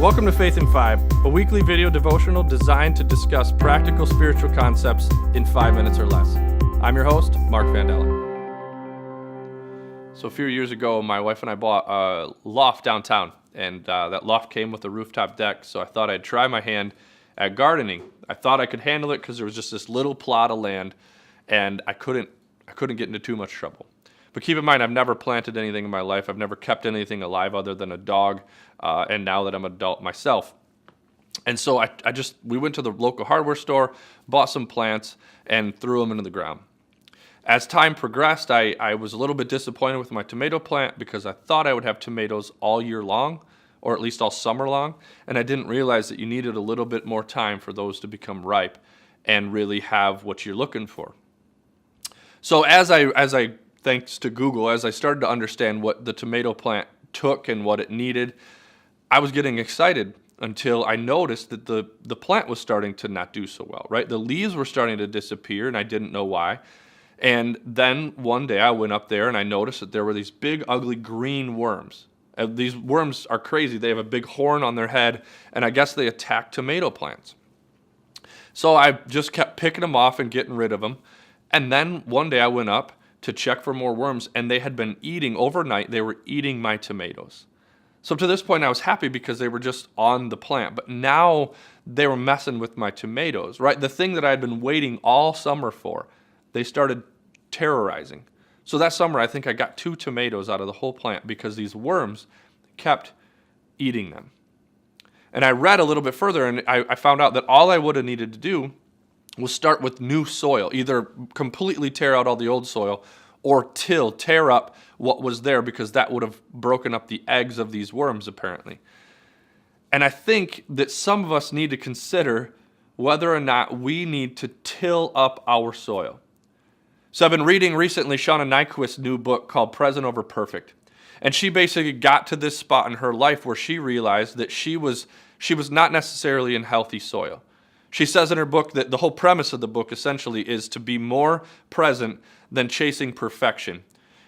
Welcome to Faith in 5, a weekly video devotional designed to discuss practical spiritual concepts in 5 minutes or less. I'm your host, Mark Vandella. So a few years ago, my wife and I bought a loft downtown, and that loft came with a rooftop deck, so I thought I'd try my hand at gardening. I thought I could handle it because there was just this little plot of land, and I couldn't get into too much trouble. But keep in mind, I've never planted anything in my life. I've never kept anything alive other than a dog, and now that I'm an adult myself. And so we went to the local hardware store, bought some plants, and threw them into the ground. As time progressed, I was a little bit disappointed with my tomato plant because I thought I would have tomatoes all year long, or at least all summer long, and I didn't realize that you needed a little bit more time for those to become ripe and really have what you're looking for. So as I thanks to Google, as I started to understand what the tomato plant took and what it needed, I was getting excited until I noticed that the plant was starting to not do so well, right? The leaves were starting to disappear, and I didn't know why. And then one day I went up there and I noticed that there were these big, ugly green worms. These worms are crazy. They have a big horn on their head, and I guess they attack tomato plants. So I just kept picking them off and getting rid of them. And then one day I went up to check for more worms, and they had been eating overnight. They were eating my tomatoes. So to this point, I was happy because they were just on the plant. But now they were messing with my tomatoes, right? The thing that I had been waiting all summer for, they started terrorizing. So that summer, I think I got 2 tomatoes out of the whole plant because these worms kept eating them. And I read a little bit further, and I found out that all I would have needed to do was start with new soil, either completely tear out all the old soil or tear up what was there, because that would have broken up the eggs of these worms, apparently. And I think that some of us need to consider whether or not we need to till up our soil. So I've been reading recently Shauna Nyquist's new book called Present Over Perfect. And she basically got to this spot in her life where she realized that she was not necessarily in healthy soil. She says in her book that the whole premise of the book essentially is to be more present than chasing perfection.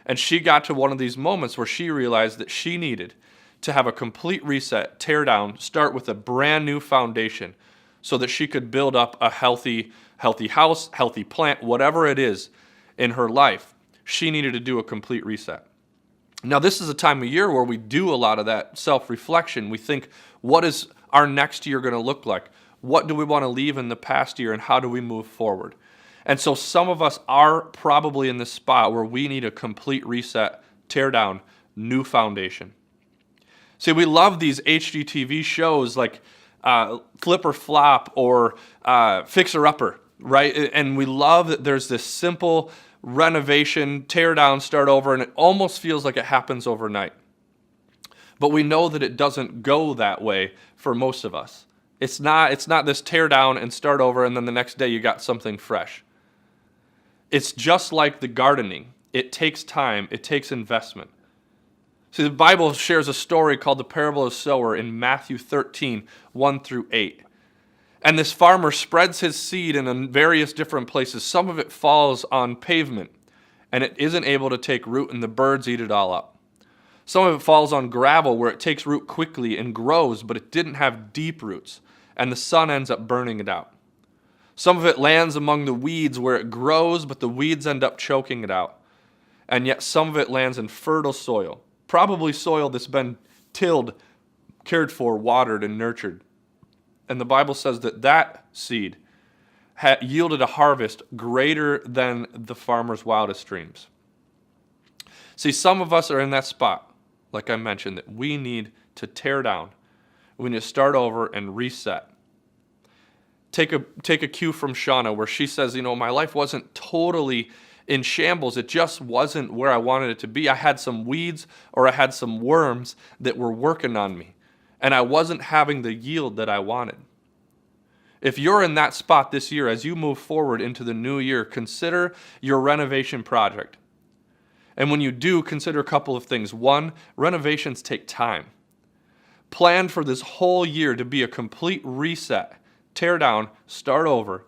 And she got to one of these moments where she realized that she needed to have a complete reset, tear down, start with a brand new foundation so that she could build up a healthy house, healthy plant, whatever it is in her life. She needed to do a complete reset. Now, this is a time of year where we do a lot of that self-reflection. We think, what is our next year going to look like? What do we want to leave in the past year, and how do we move forward? And so some of us are probably in this spot where we need a complete reset, tear down, new foundation. See, we love these HGTV shows like Flip or Flop or Fixer Upper, right? And we love that there's this simple renovation, tear down, start over, and it almost feels like it happens overnight. But we know that it doesn't go that way for most of us. It's not this tear down and start over and then the next day you got something fresh. It's just like the gardening. It takes time. It takes investment. See, the Bible shares a story called the parable of the sower in Matthew 13, 1 through 8. And this farmer spreads his seed in various different places. Some of it falls on pavement, and it isn't able to take root, and the birds eat it all up. Some of it falls on gravel where it takes root quickly and grows, but it didn't have deep roots, and the sun ends up burning it out. Some of it lands among the weeds where it grows, but the weeds end up choking it out. And yet some of it lands in fertile soil, probably soil that's been tilled, cared for, watered, and nurtured. And the Bible says that seed yielded a harvest greater than the farmer's wildest dreams. See, some of us are in that spot, like I mentioned, that we need to tear down. We need to start over and reset. Take a cue from Shauna where she says, my life wasn't totally in shambles. It just wasn't where I wanted it to be. I had some weeds or I had some worms that were working on me, and I wasn't having the yield that I wanted. If you're in that spot this year, as you move forward into the new year, consider your renovation project. And when you do, consider a couple of things. One, renovations take time. Plan for this whole year to be a complete reset, tear down, start over,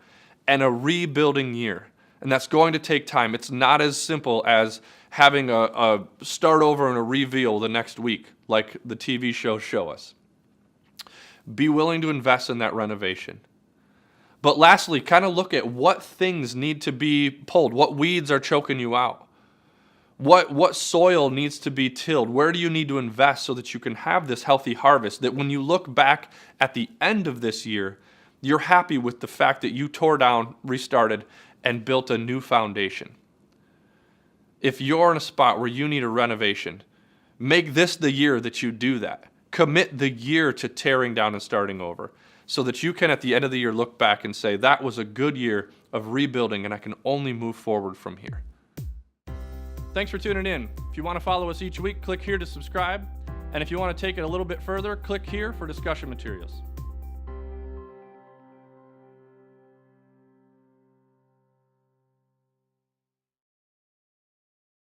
and a rebuilding year. And that's going to take time. It's not as simple as having a start over and a reveal the next week, like the TV shows show us. be willing to invest in that renovation. But lastly, kind of look at what things need to be pulled, what weeds are choking you out. What soil needs to be tilled? Where do you need to invest so that you can have this healthy harvest? That when you look back at the end of this year, you're happy with the fact that you tore down, restarted, and built a new foundation. If you're in a spot where you need a renovation, make this the year that you do that. Commit the year to tearing down and starting over so that you can, at the end of the year, look back and say, that was a good year of rebuilding and I can only move forward from here. Thanks for tuning in. If you want to follow us each week, click here to subscribe. And if you want to take it a little bit further, click here for discussion materials.